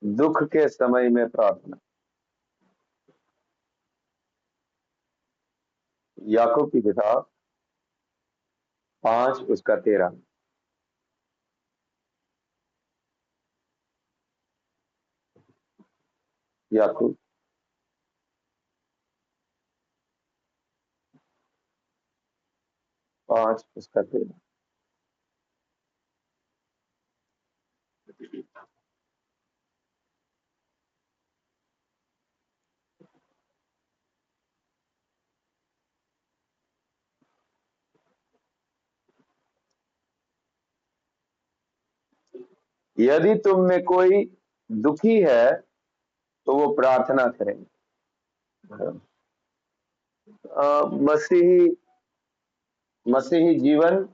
दुख के समय में प्रार्थना। याकूब की किताब 5 उसका 13। याकूब 5 उसका 13। यदि तुम में कोई दुखी है तो वो प्रार्थना करें। मसीही मसीही जीवन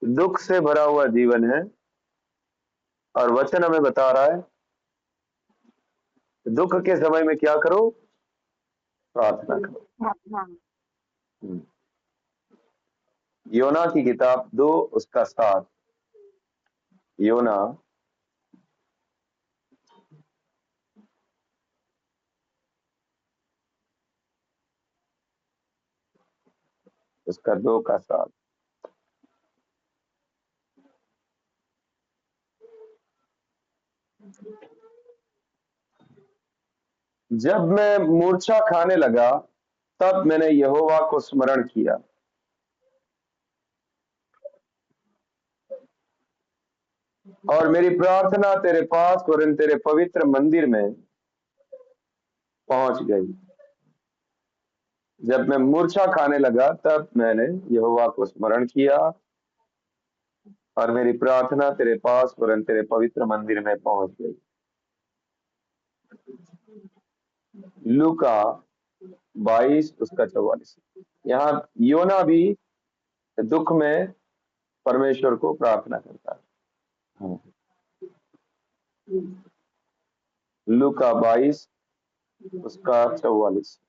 दुख से भरा हुआ जीवन है, और वचन हमें बता रहा है दुख के समय में क्या करो, प्रार्थना करो। हाँ हाँ। हम्म। योना की किताब 2 उसका 7। योना उसका 2 का 7। जब मैं मूर्छा खाने लगा तब मैंने यहोवा को स्मरण किया, और मेरी प्रार्थना तेरे पास और इन तेरे पवित्र मंदिर में पहुंच गई। जब मैं मूर्छा खाने लगा तब मैंने यहोवा को स्मरण किया, और मेरी प्रार्थना तेरे पास और इन तेरे पवित्र मंदिर में पहुंच गई। लूका 22 उसका 44। यहाँ योना भी दुख में परमेश्वर को प्रार्थना करता है। हाँ। लूका 22 उसका 44।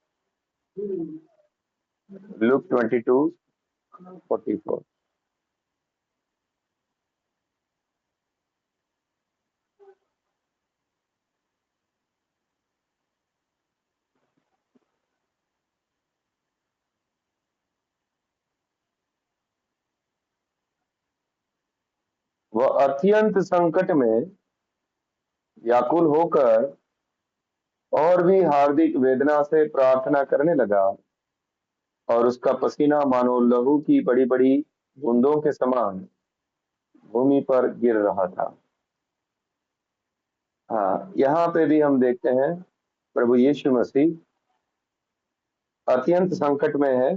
लूक 22:44। वह अत्यंत संकट में व्याकुल होकर और भी हार्दिक वेदना से प्रार्थना करने लगा, और उसका पसीना मानो लहू की बड़ी बड़ी बूंदों के समान भूमि पर गिर रहा था। हाँ, यहाँ पे भी हम देखते हैं प्रभु यीशु मसीह अत्यंत संकट में है,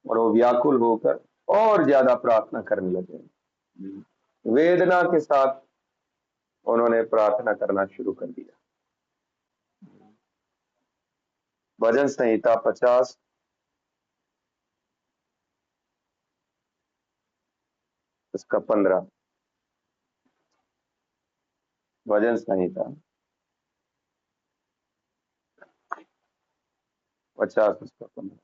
और वो व्याकुल होकर और ज्यादा प्रार्थना करने लगे। वेदना के साथ उन्होंने प्रार्थना करना शुरू कर दिया। भजन संहिता 50 उसका 15। भजन संहिता 50 उसका 15।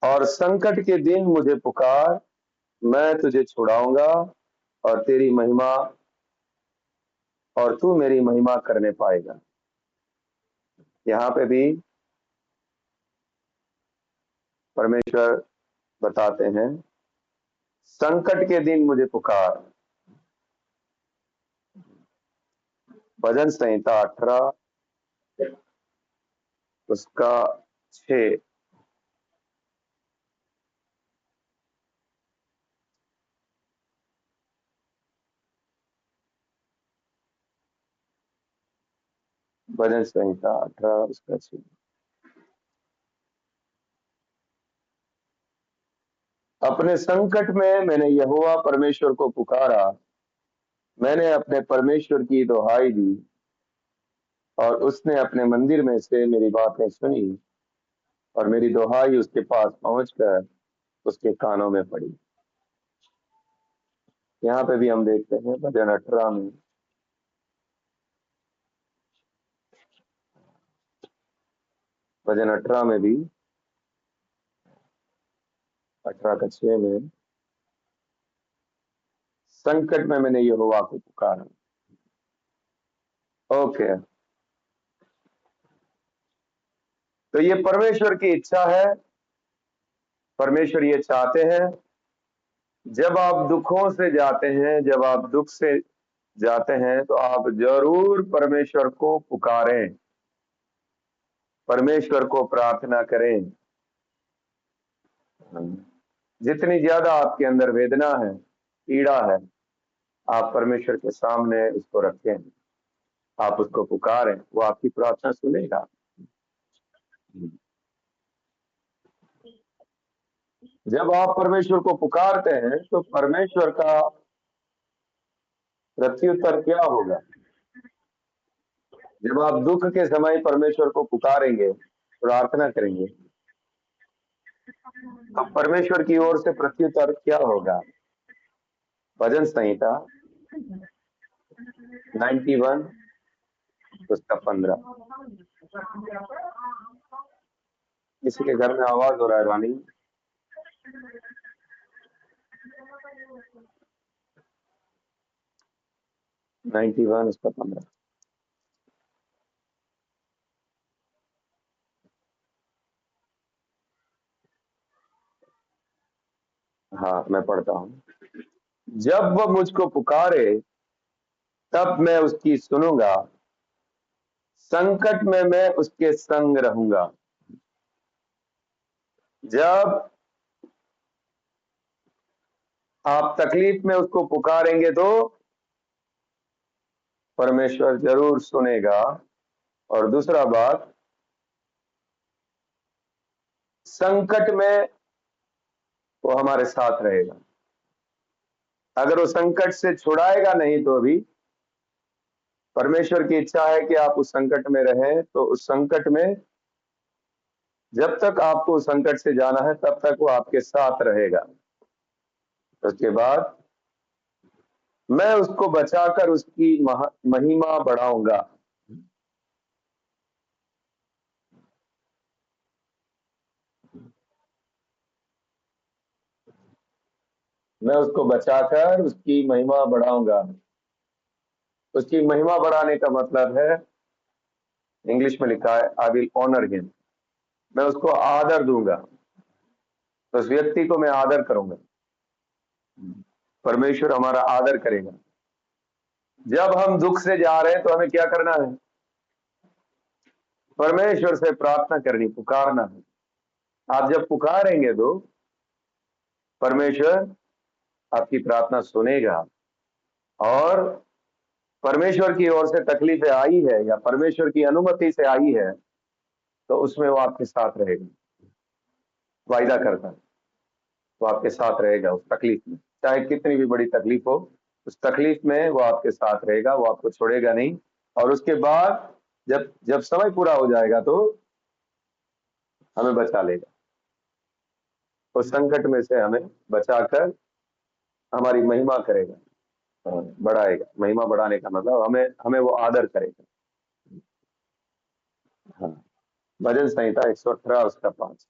और संकट के दिन मुझे पुकार, मैं तुझे छुड़ाऊंगा, और तेरी महिमा और तू मेरी महिमा करने पाएगा। यहाँ पे भी परमेश्वर बताते हैं संकट के दिन मुझे पुकार। भजन संहिता 18 उसका 6। भजन संहिता 18 उसका 6। अपने संकट में मैंने यहोवा परमेश्वर को पुकारा, मैंने अपने परमेश्वर की दुहाई दी, और उसने अपने मंदिर में से मेरी बातें सुनी, और मेरी दुहाई उसके पास पहुंचकर उसके कानों में पड़ी। यहाँ पे भी हम देखते हैं भजन 18 में भजन 18 में भी 18 का 6 में, संकट में मैंने यहोवा को पुकारा। ओके, तो ये परमेश्वर की इच्छा है। परमेश्वर ये चाहते हैं, जब आप दुखों से जाते हैं, जब आप दुख से जाते हैं, तो आप जरूर परमेश्वर को पुकारें, परमेश्वर को प्रार्थना करें। जितनी ज्यादा आपके अंदर वेदना है, पीड़ा है, आप परमेश्वर के सामने उसको रखें, आप उसको पुकारें, वो आपकी प्रार्थना सुनेगा। जब आप परमेश्वर को पुकारते हैं तो परमेश्वर का प्रत्युत्तर क्या होगा? जब आप दुख के समय परमेश्वर को पुकारेंगे, प्रार्थना करेंगे, तो परमेश्वर की ओर से प्रत्युत्तर क्या होगा? भजन संहिता 91 उसका 15। किसी के घर में आवाज हो रहा है रानी? नाइन्टी वन उसका 15। हाँ, मैं पढ़ता हूँ। जब वह मुझको पुकारे, तब मैं उसकी सुनूंगा, संकट में मैं उसके संग रहूंगा। जब आप तकलीफ में उसको पुकारेंगे तो परमेश्वर जरूर सुनेगा। और दूसरा बात, संकट में वो हमारे साथ रहेगा। अगर वो संकट से छुड़ाएगा नहीं तो भी परमेश्वर की इच्छा है कि आप उस संकट में रहें, तो उस संकट में जब तक आपको उस संकट से जाना है तब तक वो आपके साथ रहेगा। उसके बाद मैं उसको बचाकर उसकी महिमा बढ़ाऊंगा। मैं उसको बचाकर उसकी महिमा बढ़ाऊंगा। उसकी महिमा बढ़ाने का मतलब है, इंग्लिश में लिखा है आई विल ऑनर हिम। मैं उसको आदर दूंगा, उस व्यक्ति को मैं आदर करूंगा। परमेश्वर हमारा आदर करेगा। जब हम दुख से जा रहे हैं तो हमें क्या करना है? परमेश्वर से प्रार्थना करनी, पुकारना है। आप जब पुकारेंगे तो परमेश्वर आपकी प्रार्थना सुनेगा। और परमेश्वर की ओर से तकलीफें आई है या परमेश्वर की अनुमति से आई है, तो उसमें वो आपके साथ रहेगा। वायदा करता है, वो आपके साथ रहेगा उस तकलीफ में, चाहे कितनी भी बड़ी तकलीफ हो, उस तकलीफ में वो आपके साथ रहेगा, वो आपको छोड़ेगा नहीं। और उसके बाद जब जब समय पूरा हो जाएगा तो हमें बचा लेगा, उस संकट में से हमें बचाकर हमारी महिमा करेगा। बढ़ाएगा। महिमा बढ़ाने का मतलब हमें हमें वो आदर करेगा। हाँ, भजन संहिता 118 उसका 5।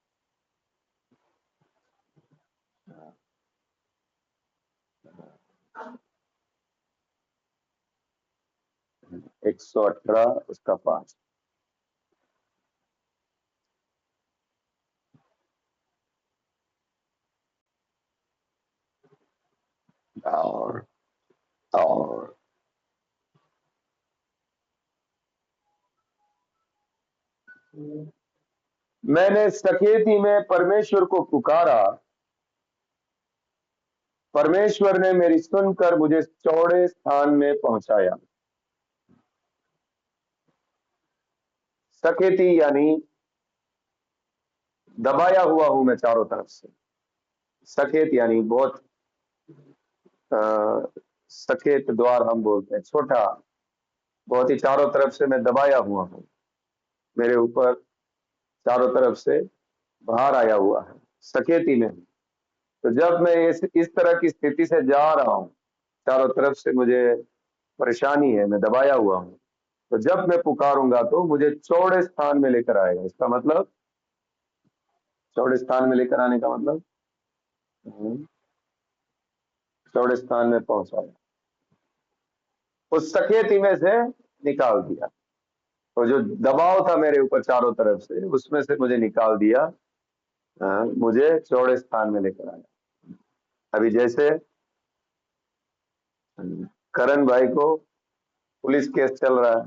118 उसका 5। और मैंने सकेती में परमेश्वर को पुकारा, परमेश्वर ने मेरी सुनकर मुझे चौड़े स्थान में पहुंचाया। सकेती यानी दबाया हुआ हूं मैं चारों तरफ से। सकेत यानी बहुत सकेत द्वार हम बोलते हैं, छोटा, बहुत ही चारों तरफ से मैं दबाया हुआ हूँ। मेरे ऊपर चारों तरफ से भार आया हुआ है, सकेती में। तो जब मैं इस तरह की स्थिति से जा रहा हूँ, चारों तरफ से मुझे परेशानी है, मैं दबाया हुआ हूँ, तो जब मैं पुकारूंगा तो मुझे चौड़े स्थान में लेकर आएगा। इसका मतलब चौड़े स्थान में लेकर आने का मतलब चौड़े स्थान में पहुंचाया, उस सकेती में से निकाल दिया। तो जो दबाव था मेरे ऊपर चारों तरफ से, उसमें से मुझे निकाल दिया, मुझे चौड़े स्थान में लेकर आया। अभी जैसे करण भाई को पुलिस केस चल रहा है,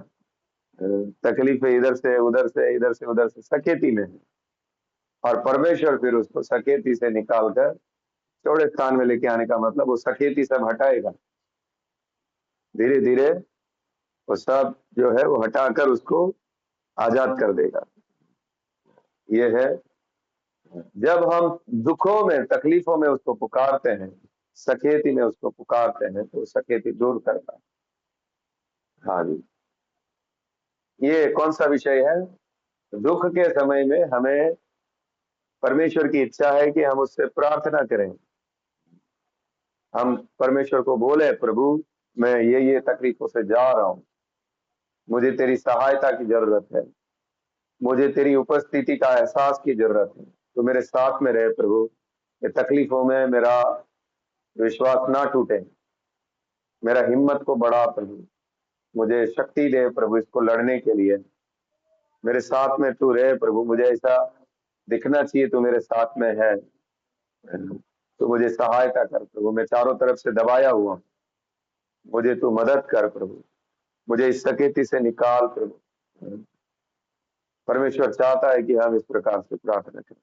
तकलीफ है इधर से उधर से, इधर से उधर से, सकेती में है, और परमेश्वर फिर उसको सकेती से निकालकर चौड़े स्थान में लेके आने का मतलब वो सकेती सब हटाएगा। धीरे धीरे वो सब जो है वो हटाकर उसको आजाद कर देगा। ये है, जब हम दुखों में तकलीफों में उसको पुकारते हैं, सकेती में उसको पुकारते हैं, तो सकेती दूर करता है। हाँ जी, ये कौन सा विषय है? दुख के समय में हमें परमेश्वर की इच्छा है कि हम उससे प्रार्थना करें। हम परमेश्वर को बोले, प्रभु मैं ये तकलीफों से जा रहा हूं, मुझे तेरी सहायता की जरूरत है, मुझे तेरी उपस्थिति का एहसास की जरूरत है, तो मेरे साथ में रहे प्रभु। ये तकलीफों में मेरा विश्वास ना टूटे, मेरा हिम्मत को बढ़ा प्रभु, मुझे शक्ति दे प्रभु इसको लड़ने के लिए। मेरे साथ में तू रहे प्रभु, मुझे ऐसा दिखना चाहिए तू मेरे साथ में है, तो मुझे सहायता कर प्रभु। मैं चारों तरफ से दबाया हुआ, मुझे तू मदद कर प्रभु, मुझे इस सकेती से निकाल प्रभु। परमेश्वर चाहता है कि हम इस प्रकार से प्रार्थना करें,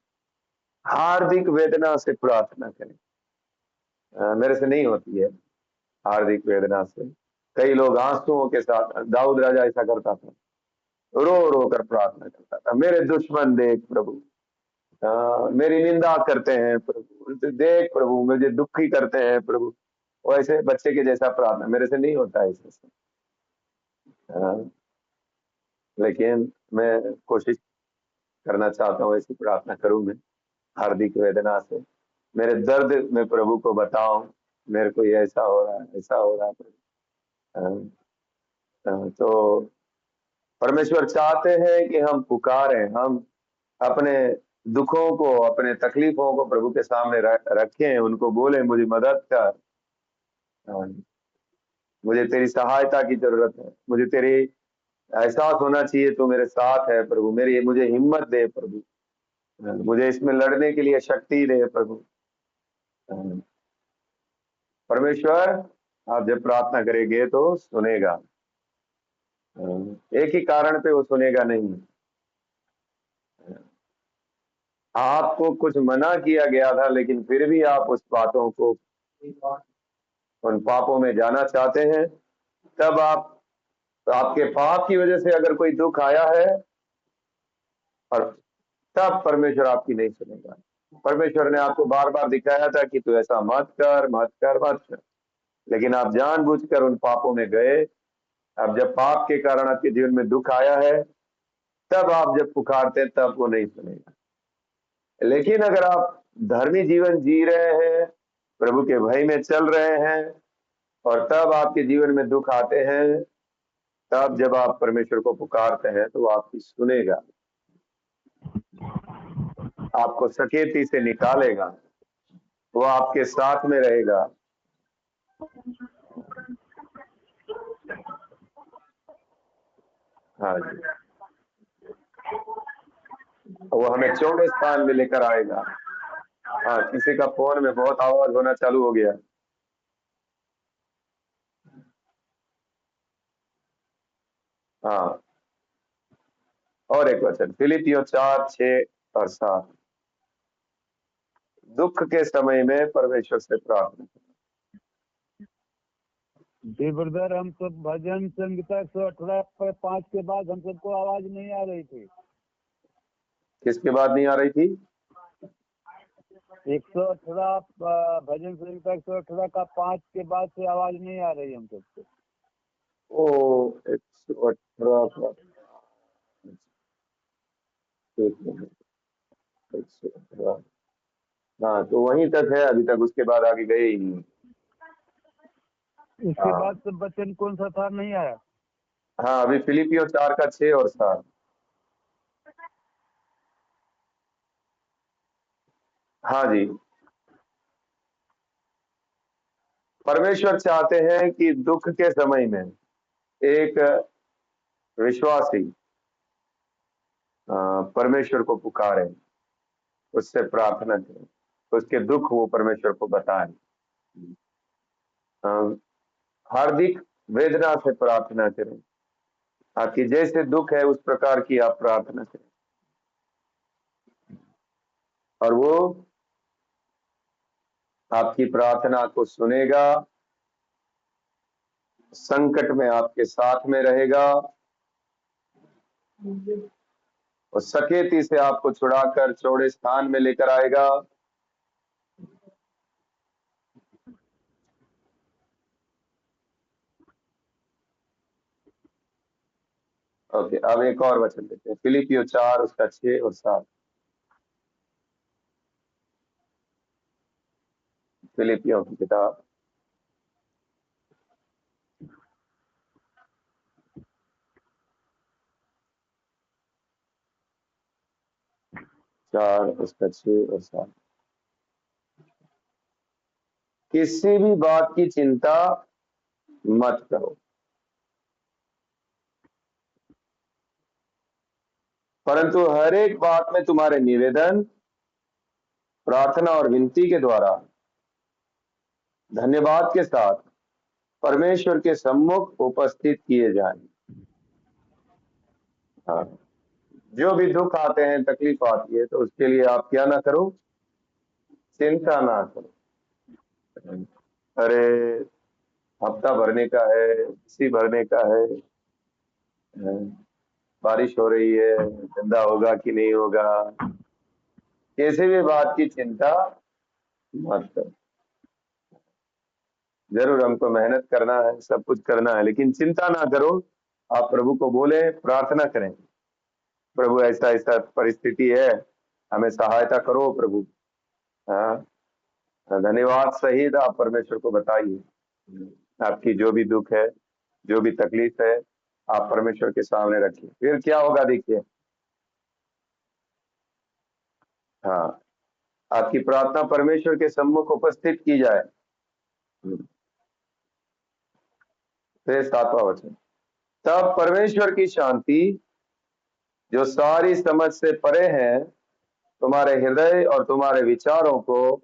हार्दिक वेदना से प्रार्थना करें। मेरे से नहीं होती है हार्दिक वेदना से। कई लोग आंसुओं के साथ, दाऊद राजा ऐसा करता था, रो रो कर प्रार्थना करता था, मेरे दुश्मन देख प्रभु, मेरी निंदा करते हैं प्रभु, देख प्रभु मुझे दुखी करते हैं प्रभु। वो ऐसे बच्चे के जैसा प्रार्थना मेरे से नहीं होता है इससे। लेकिन मैं कोशिश करना चाहता हूँ, ऐसी प्रार्थना करूं मैं हार्दिक वेदना से, मेरे दर्द में प्रभु को बताऊं, मेरे को ये ऐसा हो रहा है, ऐसा हो रहा है। तो परमेश्वर चाहते हैं कि हम पुकारें, हम अपने दुखों को, अपने तकलीफों को प्रभु के सामने रखें, उनको बोले मुझे मदद कर, मुझे तेरी सहायता की जरूरत है, मुझे तेरी एहसास होना चाहिए तू मेरे साथ है प्रभु, मुझे हिम्मत दे प्रभु, मुझे इसमें लड़ने के लिए शक्ति दे प्रभु। परमेश्वर आप जब प्रार्थना करेंगे तो सुनेगा। एक ही कारण पे वो सुनेगा नहीं, आपको कुछ मना किया गया था लेकिन फिर भी आप उस बातों को, उन पापों में जाना चाहते हैं, तब आपके पाप की वजह से अगर कोई दुख आया है, और तब परमेश्वर आपकी नहीं सुनेगा। परमेश्वर ने आपको बार बार दिखाया था कि तू ऐसा मत कर, मत कर, मत कर, लेकिन आप जानबूझकर उन पापों में गए। अब जब पाप के कारण आपके जीवन में दुख आया है, तब आप जब पुकारते हैं तब वो नहीं सुनेगा। लेकिन अगर आप धर्मी जीवन जी रहे हैं, प्रभु के भय में चल रहे हैं, और तब आपके जीवन में दुख आते हैं, तब जब आप परमेश्वर को पुकारते हैं तो वो आपकी सुनेगा, आपको सकेती से निकालेगा, वो आपके साथ में रहेगा। हाँ जी, वो हमें चौड़े स्थान में लेकर आएगा। हाँ, किसी का फोन में बहुत आवाज होना चालू हो गया। हाँ, और एक वचन फिलिपियों 4:6 और 7, दुख के समय में परमेश्वर से प्रार्थना। जी ब्रदर, हम सब भजन संहिता 118:5 के बाद हम सबको आवाज नहीं आ रही थी। किसके बाद नहीं आ रही थी? 118 भजन संहिता 118 का 5 के बाद से आवाज नहीं आ रही हम सबको। ओ 118 एक मिनट, 118, हाँ तो वहीं तक है अभी तक, उसके बाद आगे गए ही नहीं। उसके बाद सब वचन कौन सा था, नहीं आया? हाँ, अभी फिलिपियो 4 का 6 और 7। हाँ जी, परमेश्वर चाहते हैं कि दुख के समय में एक विश्वासी परमेश्वर को पुकारे, उससे प्रार्थना करें, उसके दुख वो परमेश्वर को बताएं, हार्दिक वेदना से प्रार्थना करें। आपकी जैसे दुख है उस प्रकार की आप प्रार्थना करें, और वो आपकी प्रार्थना को सुनेगा, संकट में आपके साथ में रहेगा, और सकेती से आपको छुड़ाकर चौड़े स्थान में लेकर आएगा। ओके, अब एक और वचन देते हैं, फिलिपियो 4 उसका 6 और 7। फिलिपियो की किताब 4 उसका 6 और 7। किसी भी बात की चिंता मत करो, परंतु हर एक बात में तुम्हारे निवेदन, प्रार्थना और विनती के द्वारा धन्यवाद के साथ परमेश्वर के सम्मुख उपस्थित किए जाएं। हाँ, जो भी दुख आते हैं, तकलीफ आती है, तो उसके लिए आप क्या ना करो, चिंता ना करो। अरे, हफ्ता भरने का है, किसी भरने का है, बारिश हो रही है, धंधा होगा कि नहीं होगा, किसी भी बात की चिंता मत करो। जरूर हमको मेहनत करना है, सब कुछ करना है, लेकिन चिंता ना करो। आप प्रभु को बोले, प्रार्थना करें, प्रभु ऐसा ऐसा परिस्थिति है, हमें सहायता करो प्रभु। हाँ, धन्यवाद सहित आप परमेश्वर को बताइए, आपकी जो भी दुख है, जो भी तकलीफ है, आप परमेश्वर के सामने रखिए। फिर क्या होगा देखिए। हाँ, आपकी प्रार्थना परमेश्वर के सम्मुख उपस्थित की जाए। फिर 7वां वचन, तब परमेश्वर की शांति जो सारी समझ से परे है, तुम्हारे हृदय और तुम्हारे विचारों को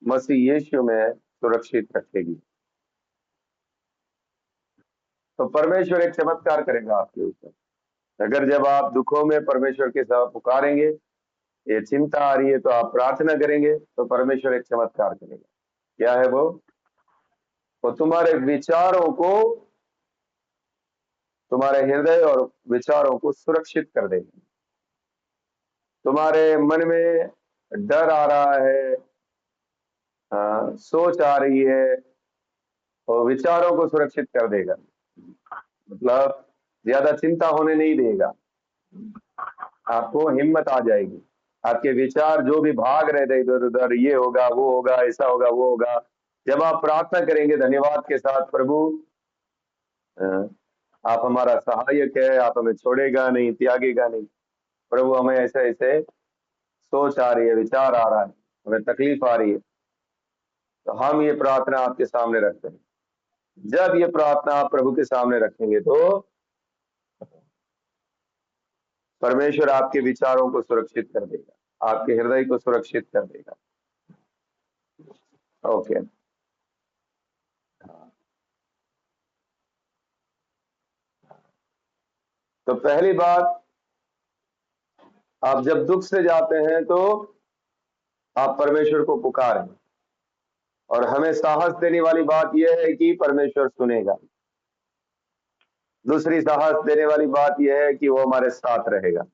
मसीह यीशु में सुरक्षित रखेगी। तो परमेश्वर एक चमत्कार करेगा आपके ऊपर। अगर जब आप दुखों में परमेश्वर के साथ पुकारेंगे, ये चिंता आ रही है, तो आप प्रार्थना करेंगे, तो परमेश्वर एक चमत्कार करेगा। क्या है वो तुम्हारे विचारों को, तुम्हारे हृदय और विचारों को सुरक्षित कर देगा। तुम्हारे मन में डर आ रहा है, सोच आ रही है, और विचारों को सुरक्षित कर देगा। मतलब ज्यादा चिंता होने नहीं देगा, आपको हिम्मत आ जाएगी। आपके विचार जो भी भाग रहे थे इधर उधर, ये होगा वो होगा, ऐसा होगा वो होगा, जब आप प्रार्थना करेंगे धन्यवाद के साथ, प्रभु अ, आप हमारा सहायक है, आप हमें छोड़ेगा नहीं, त्यागेगा नहीं। प्रभु हमें ऐसे ऐसे सोच आ रही है, विचार आ रहा है, हमें तकलीफ आ रही है, तो हम ये प्रार्थना आपके सामने रखते हैं। जब ये प्रार्थना आप प्रभु के सामने रखेंगे, तो परमेश्वर आपके विचारों को सुरक्षित कर देगा, आपके हृदय को सुरक्षित कर देगा। ओके, तो पहली बात, आप जब दुख से जाते हैं तो आप परमेश्वर को पुकारें, और हमें साहस देने वाली बात यह है कि परमेश्वर सुनेगा। दूसरी साहस देने वाली बात यह है कि वो हमारे साथ रहेगा।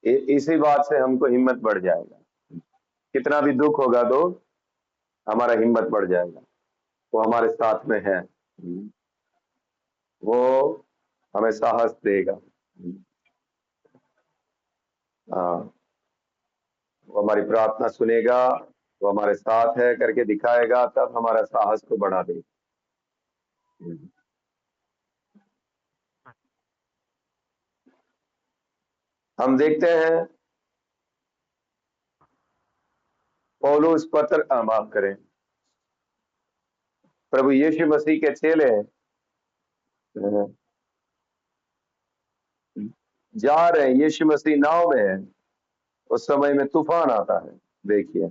इसी बात से हमको हिम्मत बढ़ जाएगा। कितना भी दुख होगा तो हमारा हिम्मत बढ़ जाएगा, वो हमारे साथ में है, वो हमें साहस देगा। हाँ, वो हमारी प्रार्थना सुनेगा, वो हमारे साथ है करके दिखाएगा, तब हमारा साहस को बढ़ा देगा। हम देखते हैं पौलुस पत्र माफ करें, प्रभु यीशु मसीह के चेले जा रहे हैं, यीशु मसीह नाव में है, उस समय में तूफान आता है। देखिए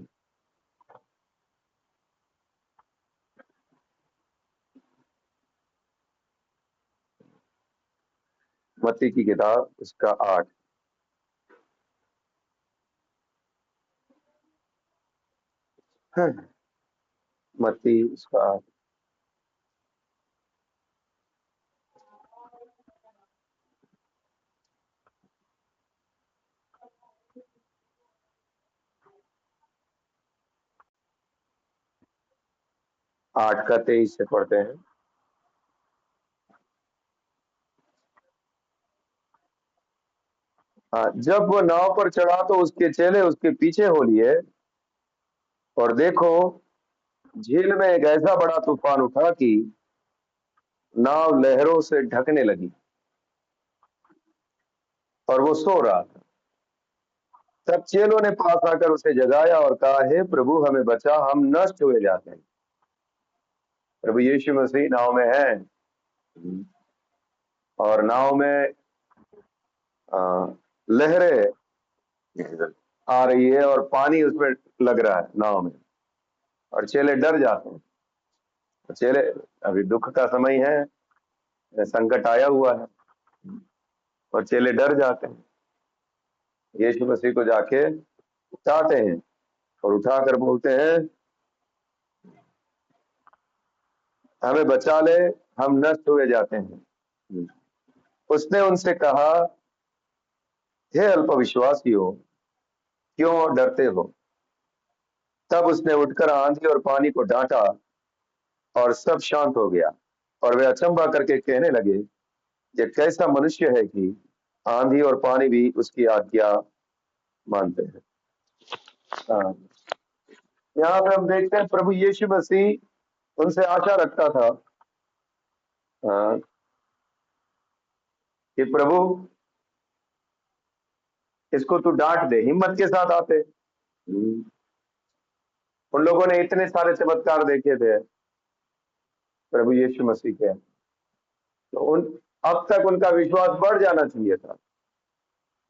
मत्ती की किताब उसका 8, मत्ती उसका 8, आठ का 23 से पढ़ते हैं। हाँ, जब वो नाव पर चढ़ा तो उसके चेले उसके पीछे हो लिए, और देखो झील में एक ऐसा बड़ा तूफान उठा कि नाव लहरों से ढकने लगी और वो सो रहा था। तब चेलों ने पास आकर उसे जगाया और कहा, हे प्रभु हमें बचा, हम नष्ट हुए जाते हैं। प्रभु यीशु मसीह नाव में है, और नाव में लहरें आ रही है और पानी उसमें लग रहा है नाव में, और चेले डर जाते हैं। चेले, अभी दुख का समय है, संकट आया हुआ है, और चेले डर जाते हैं। यीशु मसीह को जाके उठाते हैं और उठाकर बोलते हैं, हमें बचा ले, हम नष्ट हुए जाते हैं। उसने उनसे कहा, हे अल्पविश्वासियों, क्यों डरते हो? तब उसने उठकर आंधी और पानी को डांटा और सब शांत हो गया, और वे अचंभा करके कहने लगे, ये कैसा मनुष्य है कि आंधी और पानी भी उसकी आज्ञा मानते हैं। हाँ, यहाँ पे हम देखते हैं प्रभु यीशु मसीह उनसे आशा रखता था, हाँ, कि प्रभु इसको तू डांट दे, हिम्मत के साथ आते। उन लोगों ने इतने सारे चमत्कार देखे थे प्रभु यीशु मसीह के, तो उन अब तक उनका विश्वास बढ़ जाना चाहिए था,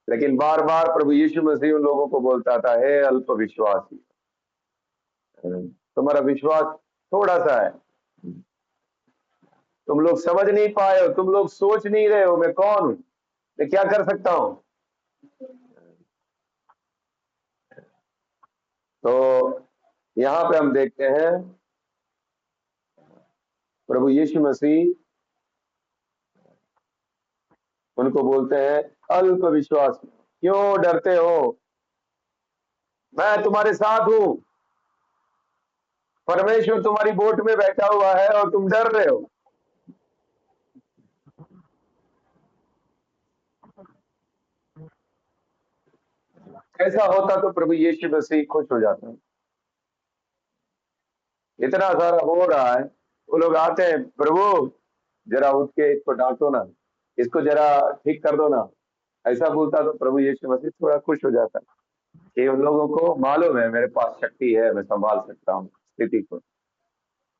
लेकिन बार बार प्रभु यीशु मसीह उन लोगों को बोलता था, हे अल्प विश्वासी, तुम्हारा विश्वास थोड़ा सा है, तुम लोग समझ नहीं पाए हो, तुम लोग सोच नहीं रहे हो मैं कौन हूं, मैं क्या कर सकता हूं। तो यहाँ पे हम देखते हैं प्रभु यीशु मसीह उनको बोलते हैं, अल्प विश्वास, क्यों डरते हो, मैं तुम्हारे साथ हूं, परमेश्वर तुम्हारी बोट में बैठा हुआ है और तुम डर रहे हो। ऐसा होता तो प्रभु यीशु मसीह खुश हो जाता है। इतना सारा हो रहा है, वो लोग आते हैं, प्रभु जरा उठ के इसको डांटो ना, इसको जरा ठीक कर दो ना, ऐसा बोलता तो प्रभु यीशु मसीह थोड़ा खुश हो जाता है कि उन लोगों को मालूम है मेरे पास शक्ति है, मैं संभाल सकता हूँ स्थिति को।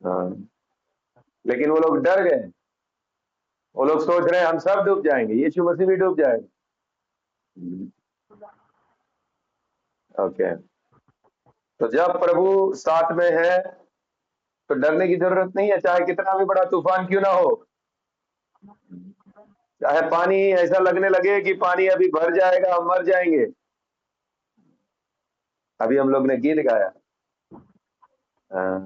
हाँ, लेकिन वो लोग डर गए, वो लोग सोच रहे हैं हम सब डूब जाएंगे, यीशु मसीह भी डूब जाएंगे। ओके, तो जब प्रभु साथ में है तो डरने की जरूरत नहीं है, चाहे कितना भी बड़ा तूफान क्यों ना हो, चाहे पानी ऐसा लगने लगे कि पानी अभी भर जाएगा, हम मर जाएंगे। अभी हम लोग ने गीत गाया, हाँ,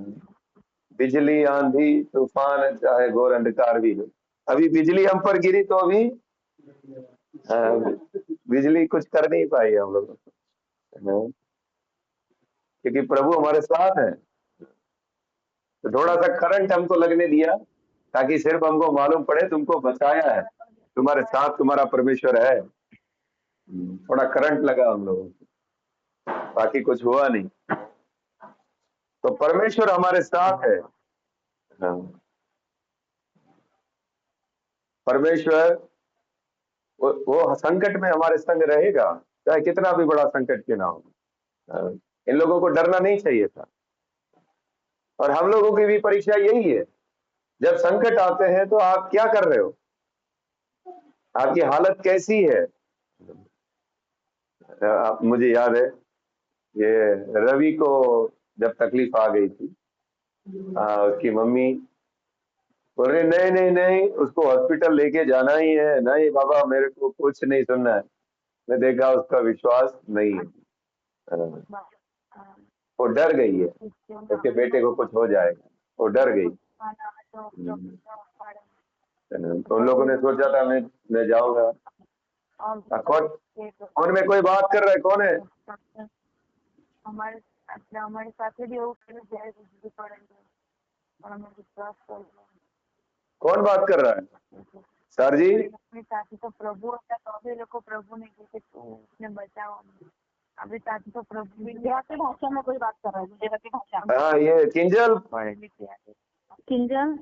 बिजली आंधी तूफान चाहे घोर अंधकार भी हो, अभी बिजली हम पर गिरी तो अभी, हाँ, बिजली कुछ कर नहीं पाई हम लोग, हाँ, क्योंकि प्रभु हमारे साथ है। तो थोड़ा सा करंट हमको लगने दिया ताकि सिर्फ हमको मालूम पड़े तुमको बचाया है, तुम्हारे साथ तुम्हारा परमेश्वर है। थोड़ा करंट लगा हम लोगों को, बाकी कुछ हुआ नहीं। तो परमेश्वर हमारे साथ है, हाँ, परमेश्वर वो संकट में हमारे संग रहेगा, चाहे कितना भी बड़ा संकट क्यों ना हो। अ, इन लोगों को डरना नहीं चाहिए था। और हम लोगों की भी परीक्षा यही है, जब संकट आते हैं तो आप क्या कर रहे हो, आपकी हालत कैसी है। मुझे याद है, ये रवि को जब तकलीफ आ गई थी, उसकी मम्मी बोल रही नहीं नहीं नहीं, उसको हॉस्पिटल लेके जाना ही है। नहीं बाबा, मेरे को कुछ नहीं सुनना है। मैं देखा उसका विश्वास नहीं है। अ, वो डर गई है, उसके बेटे को कुछ हो जाएगा, वो डर गई। तो उन लोगों ने सोचा था मैं जाऊंगा। कौन कौन में कोई बात कर रहा है, कौन है? हमारे साथ भी એવું કરે જ્યારે ગુજરી પડે પણ અમે વિશ્વાસ કર્યો कौन बात कर रहा है? सर जी, अपनी साथी तो प्रभु હતા तो भी लोग प्रभु ने कहे तू उसने बचाओ। अभी साथी तो प्रभु गुजराती भाषा में कोई बात कर रहा है, गुजराती भाषा में। हाँ ये किंजल, पढ़े लिखे किंजल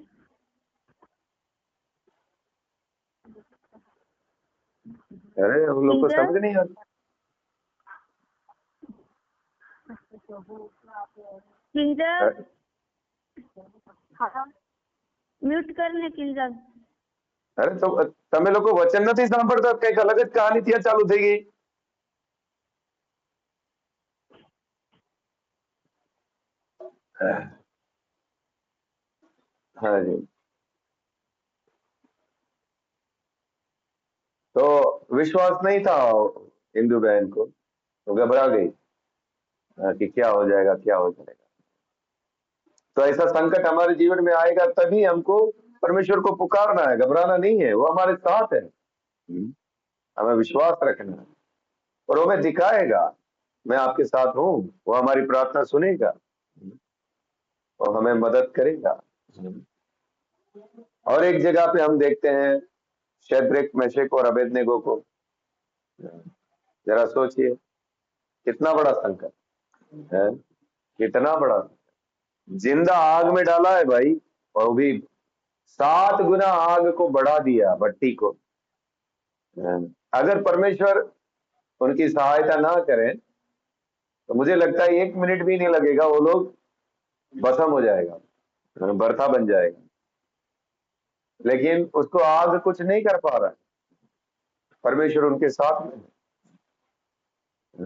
अरे हम लोग को समझ नहीं आता। किंजल हाँ म्यूट करने किंजल। अरे तो તમે લોકો વચન નથી સાંભળતા, કઈક અલગ જ કહાની ત્યાં ચાલુ થઈ ગઈ। हाँ जी, तो विश्वास नहीं था इंदु बहन को, तो घबरा गई कि क्या हो जाएगा क्या हो जाएगा। तो ऐसा संकट हमारे जीवन में आएगा तभी हमको परमेश्वर को पुकारना है, घबराना नहीं है। वो हमारे साथ है, हमें विश्वास रखना है और वो हमें दिखाएगा मैं आपके साथ हूँ। वो हमारी प्रार्थना सुनेगा और हमें मदद करेगा। और एक जगह पे हम देखते हैं शद्रक मेशक और अबेदनेगो को। जरा सोचिए, कितना बड़ा संकट है, कितना बड़ा जिंदा आग में डाला है भाई, और वो भी 7 गुना आग को बढ़ा दिया भट्टी को। अगर परमेश्वर उनकी सहायता ना करें तो मुझे लगता है 1 मिनट भी नहीं लगेगा, वो लोग भस्म हो जाएगा, बर्था बन जाएगा। लेकिन उसको आग कुछ नहीं कर पा रहा है, परमेश्वर उनके साथ में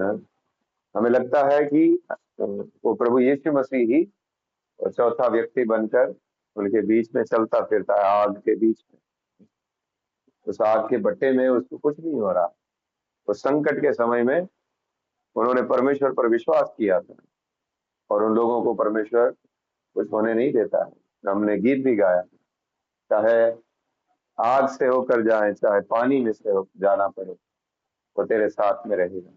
है। हमें लगता है कि वो प्रभु यीशु मसीह ही और चौथा व्यक्ति बनकर उनके बीच में चलता फिरता है, आग के बीच में। उस आग के भट्टे में उसको कुछ नहीं हो रहा। उस संकट के समय में उन्होंने परमेश्वर पर विश्वास किया था और उन लोगों को परमेश्वर कुछ होने नहीं देता है। हमने गीत भी गाया, चाहे आग से होकर जाए चाहे पानी में से जाना पड़े, वो तेरे साथ में रहेगा।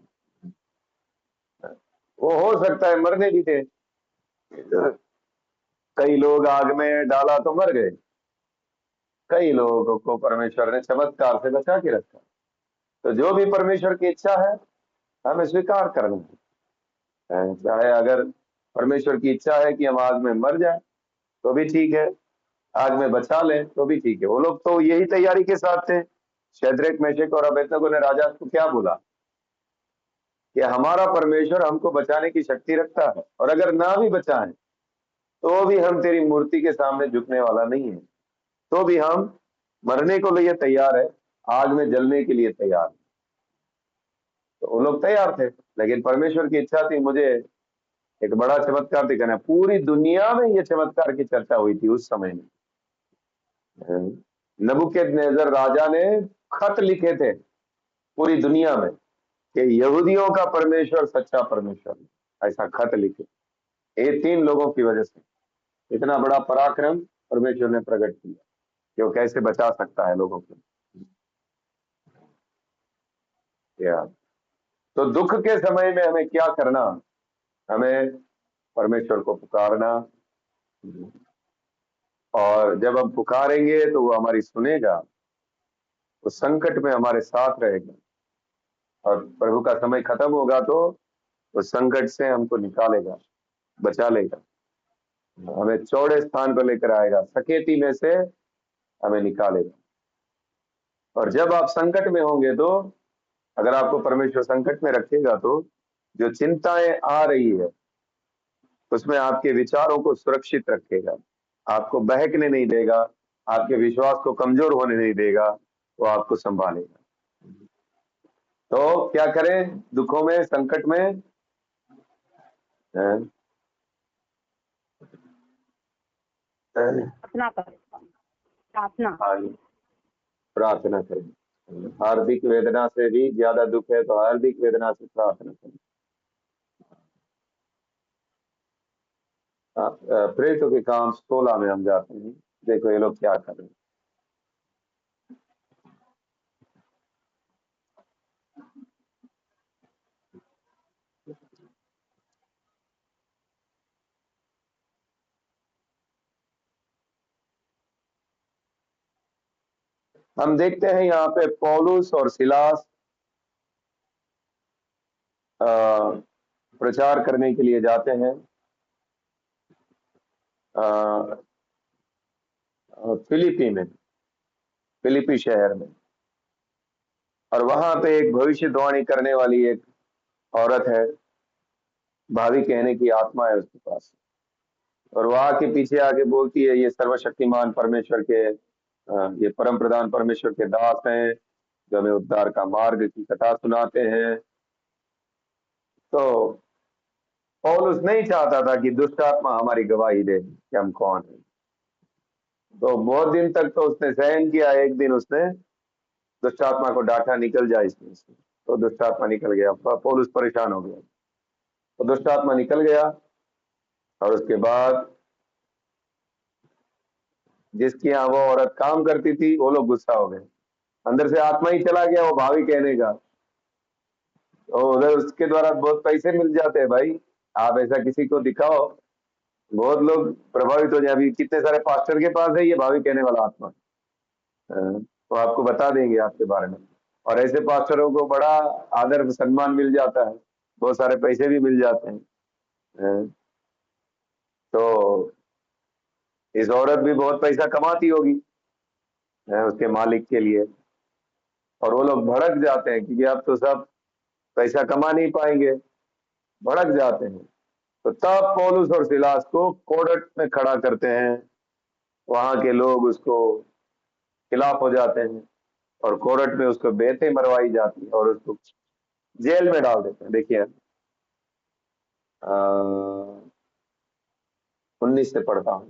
वो हो सकता है मरने भी थे, कई लोग आग में डाला तो मर गए, कई लोगों को परमेश्वर ने चमत्कार से बचा के रखा। तो जो भी परमेश्वर की इच्छा है हमें स्वीकार करना है। चाहे अगर परमेश्वर की इच्छा है कि हम आग में मर जाए तो भी ठीक है, आग में बचा लें तो भी ठीक है। वो लोग तो यही तैयारी के साथ थे। शद्रक मेशक और अबेदनगो ने राजा को क्या बोला कि हमारा परमेश्वर हमको बचाने की शक्ति रखता है, और अगर ना भी बचाएं तो भी हम तेरी मूर्ति के सामने झुकने वाला नहीं है। तो भी हम मरने को लिए तैयार है, आग में जलने के लिए तैयार। तो वो लोग तैयार थे, लेकिन परमेश्वर की इच्छा थी मुझे एक बड़ा चमत्कार दिखाना। पूरी दुनिया में ये चमत्कार की चर्चा हुई थी उस समय में। नबूकदनेस्सर राजा ने खत लिखे थे पूरी दुनिया में कि यहूदियों का परमेश्वर सच्चा परमेश्वर, ऐसा खत लिखे। ये 3 लोगों की वजह से इतना बड़ा पराक्रम परमेश्वर ने प्रकट किया कि वो कैसे बचा सकता है लोगों को। या तो दुख के समय में हमें क्या करना, हमें परमेश्वर को पुकारना, और जब हम पुकारेंगे तो वो हमारी सुनेगा, उस संकट में हमारे साथ रहेगा, और प्रभु का समय खत्म होगा तो उस संकट से हमको निकालेगा, बचा लेगा, हमें चौड़े स्थान पर लेकर आएगा, सकेती में से हमें निकालेगा और जब आप संकट में होंगे तो अगर आपको परमेश्वर संकट में रखेगा तो जो चिंताएं आ रही है उसमें आपके विचारों को सुरक्षित रखेगा, आपको बहकने नहीं देगा, आपके विश्वास को कमजोर होने नहीं देगा, वो आपको संभालेगा। तो क्या करें दुखों में, संकट में? हैं? अपना प्रार्थना। प्रार्थना करें। हार्दिक वेदना से भी ज्यादा दुख है तो हार्दिक वेदना से प्रार्थना करें। प्रेरितों के काम 16 में हम जाते हैं, देखो ये लोग क्या कर रहे हैं। हम देखते हैं यहाँ पे पौलुस और सिलास प्रचार करने के लिए जाते हैं फिलिपी में, फिलिपी शहर में। और वहां पे एक भविष्यवाणी करने वाली एक औरत है, भावी कहने की आत्मा है उसके पास, और वह आके पीछे आके बोलती है ये सर्वशक्तिमान परमेश्वर के ये परम प्रधान परमेश्वर के दास हैं जो हमें उद्धार का मार्ग की कथा सुनाते हैं। तो पौलुस नहीं चाहता था कि दुष्ट आत्मा हमारी गवाही दे कि हम कौन है। तो बहुत दिन तक तो उसने सहन किया। एक दिन उसने दुष्ट आत्मा को डांटा, निकल जाए इसमें से। तो दुष्ट आत्मा निकल गया, पौलुस परेशान हो गया। तो दुष्ट आत्मा निकल गया और उसके बाद जिसकी यहाँ वो औरत काम करती थी वो लोग गुस्सा हो गए, अंदर से आत्मा ही चला गया वो भावी कहने का। तो उधर उसके द्वारा बहुत पैसे मिल जाते हैं भाई, आप ऐसा किसी को दिखाओ, बहुत लोग प्रभावित हो जाए। अभी कितने सारे पास्टर के पास है ये भावी कहने वाला आत्मा, तो आपको बता देंगे आपके बारे में। और ऐसे पास्टरों को बड़ा आदर सम्मान मिल जाता है, बहुत सारे पैसे भी मिल जाते हैं। तो इस औरत भी बहुत पैसा कमाती होगी उसके मालिक के लिए, और वो लोग भड़क जाते हैं क्योंकि अब तो सब पैसा कमा नहीं पाएंगे, भड़क जाते हैं। तो तब पौलुस और सिलास को कोर्ट में खड़ा करते हैं, वहां के लोग उसको खिलाफ हो जाते हैं और कोर्ट में उसको बेंतें मरवाई जाती है और उसको जेल में डाल देते हैं। देखिए 19 से पढ़ता हूं।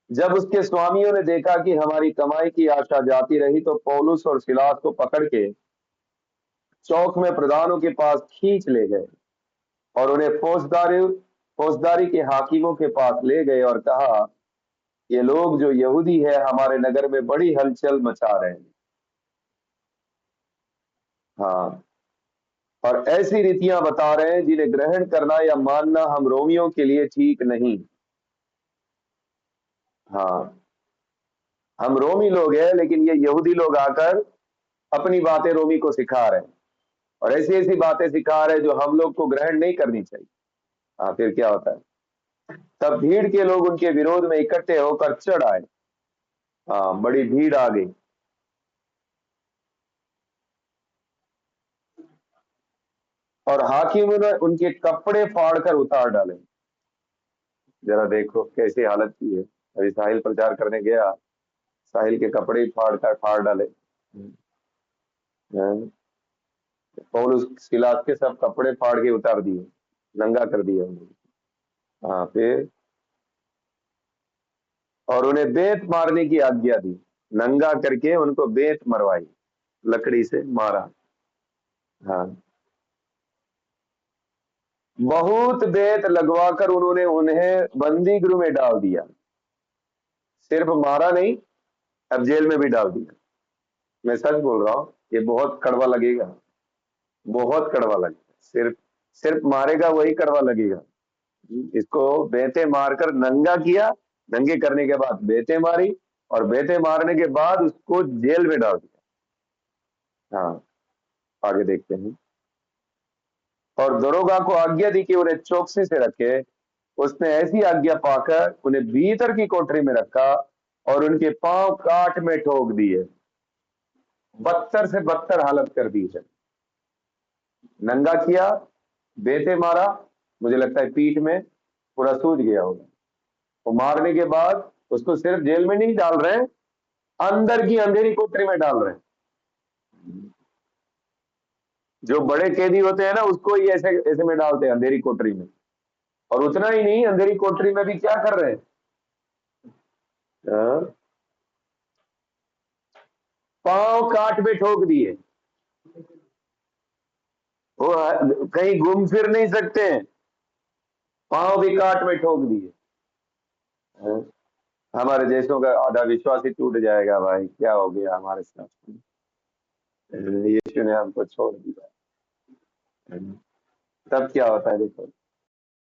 जब उसके स्वामियों ने देखा कि हमारी कमाई की आशा जाती रही तो पौलुस और सिलास को पकड़ के चौक में प्रधानों के पास खींच ले गए और उन्हें फौजदारी के हाकिमों के पास ले गए और कहा ये लोग जो यहूदी है हमारे नगर में बड़ी हलचल मचा रहे हैं। हाँ, और ऐसी रीतियां बता रहे हैं जिन्हें ग्रहण करना या मानना हम रोमियों के लिए ठीक नहीं। हाँ, हम रोमी लोग हैं लेकिन ये यहूदी लोग आकर अपनी बातें रोमी को सिखा रहे हैं और ऐसी ऐसी बातें सिखा रहे हैं जो हम लोग को ग्रहण नहीं करनी चाहिए। हाँ, फिर क्या होता है, तब भीड़ के लोग उनके विरोध में इकट्ठे होकर चढ़ आए। हाँ, बड़ी भीड़ आ गई और हाकिमों ने उनके कपड़े फाड़कर उतार डाले। जरा देखो कैसी हालत की है। अभी साहिल प्रचार करने गया, साहिल के कपड़े ही फाड़ डाले। पौलुस सिलास के सब कपड़े फाड़ के उतार दिए, नंगा कर दिया उन्होंने। हाँ, फिर और उन्हें बेत मारने की आज्ञा दी, नंगा करके उनको बेत मरवाई, लकड़ी से मारा। हाँ, बहुत बेत लगवाकर उन्होंने उन्हें बंदी गृह में डाल दिया। सिर्फ मारा नहीं, अब जेल में भी डाल दिया। मैं सच बोल रहा हूँ, ये बहुत कड़वा लगेगा, बहुत कड़वा लगेगा। सिर्फ सिर्फ मारेगा वही कड़वा लगेगा। इसको बेते मारकर नंगा किया, नंगे करने के बाद बेते मारी और बेते मारने के बाद उसको जेल में डाल दिया। हाँ, आगे देखते हैं। और दरोगा को आज्ञा दी कि उन्हें चौकसी से रखे। उसने ऐसी आज्ञा पाकर उन्हें भीतर की कोठरी में रखा और उनके पांव काट में ठोक दिए, बदतर से बदतर हालत कर दी है। नंगा किया, बेटे मारा, मुझे लगता है पीठ में पूरा सूज गया होगा। वो मारने के बाद उसको सिर्फ जेल में नहीं डाल रहे, अंदर की अंधेरी कोठरी में डाल रहे हैं। जो बड़े कैदी होते हैं ना, उसको ही ऐसे ऐसे में डालते हैं, अंधेरी कोठरी में। और उतना ही नहीं, अंधेरी कोठरी में भी क्या कर रहे हैं, हाँ? पांव काट में ठोक दिए, वो कहीं घूम फिर नहीं सकते हैं, पांव भी काट में ठोक दिए, हाँ? हमारे देशों का आधा विश्वास ही टूट जाएगा भाई, क्या हो गया हमारे साथ। यीशु ने हमको छोड़ दिया, तब क्या होता है देखो।